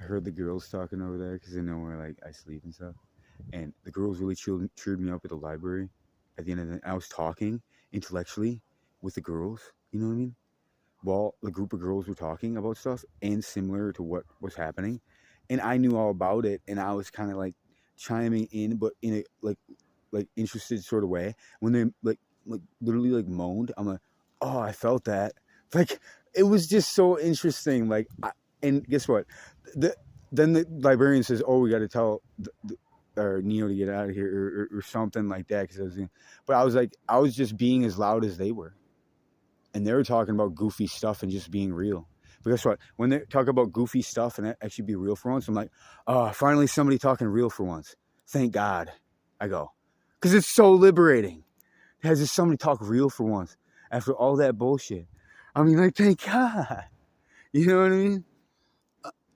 I heard the girls talking over there because they know where like I sleep and stuff. And the girls really cheered me up at the library. At the end of the night, I was talking intellectually with the girls. You know what I mean? While the group of girls were talking about stuff and similar to what was happening, and I knew all about it, and I was kind of like chiming in, but in a like interested sort of way. When they like literally like moaned, I'm like, oh, I felt that. Like it was just so interesting. Like, and guess what? The then the librarian says, oh, we got to tell or Neo to get out of here or something like that. But I was like, I was just being as loud as they were, and they were talking about goofy stuff and just being real. But guess what? When they talk about goofy stuff and actually be real for once, I'm like, oh, finally somebody talking real for once. Thank God. I go, because it's so liberating. It has just somebody talk real for once after all that bullshit. I mean, like, thank God. You know what I mean?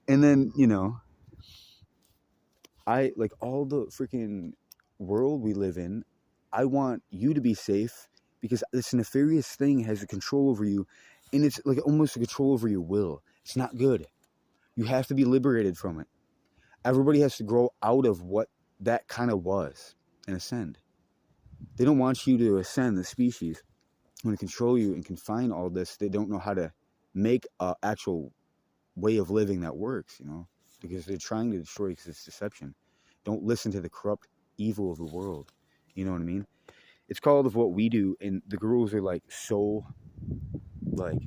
And then, I like all the freaking world we live in. I want you to be safe because this nefarious thing has a control over you, and it's like almost a control over your will. It's not good. You have to be liberated from it. Everybody has to grow out of what that kind of was and ascend. They don't want you to ascend the species. They want to control you and confine all this. They don't know how to make an actual way of living that works, because they're trying to destroy because it's deception. Don't listen to the corrupt evil of the world. You know what I mean? It's called of what we do, and the girls are like so like,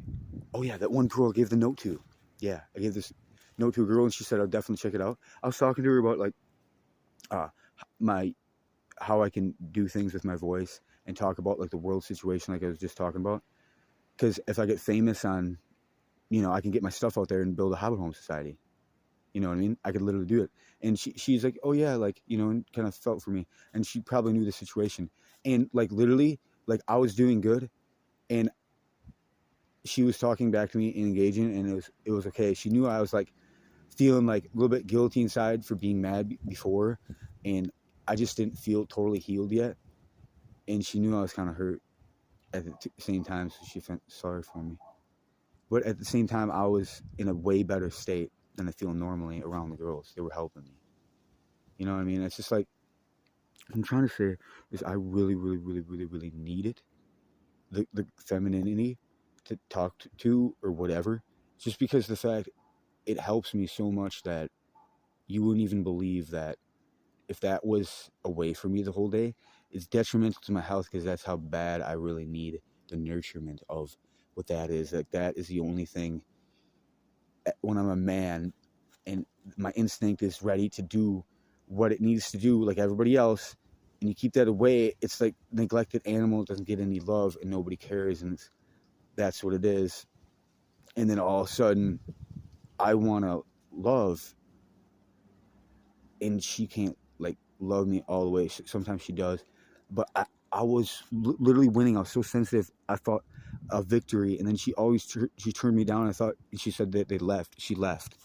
oh yeah, that one girl I gave the note to. Yeah, I gave this note to a girl and she said I'll definitely check it out. I was talking to her about like how I can do things with my voice and talk about like the world situation like I was just talking about. Because if I get famous on, I can get my stuff out there and build a Hobbit Home Society. You know what I mean? I could literally do it. And she's like, oh yeah, like, and kind of felt for me. And she probably knew the situation. And like literally, like I was doing good and she was talking back to me and engaging, and it was okay. She knew I was like feeling like a little bit guilty inside for being mad before, and I just didn't feel totally healed yet. And she knew I was kind of hurt at the same time, so she felt sorry for me. But at the same time, I was in a way better state than I feel normally around the girls. They were helping me. You know what I mean? It's just like, I'm trying to say is I really, really, really, really, really needed the femininity to talk to or whatever. Just because the fact it helps me so much that you wouldn't even believe that if that was away from me the whole day, it's detrimental to my health because that's how bad I really need the nurturement of what that is. Like that is the only thing when I'm a man and my instinct is ready to do what it needs to do like everybody else, and you keep that away, it's like neglected animal doesn't get any love and nobody cares, and that's what it is. And then all of a sudden I want to love and she can't like love me all the way. Sometimes she does, but I was literally winning. I was so sensitive. I thought a victory, and then she always she turned me down. I thought she said that they left. She left,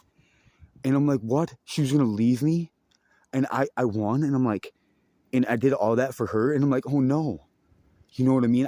and I'm like, what? She was gonna leave me, and I won, and I'm like, and I did all that for her, and I'm like, oh no, you know what I mean?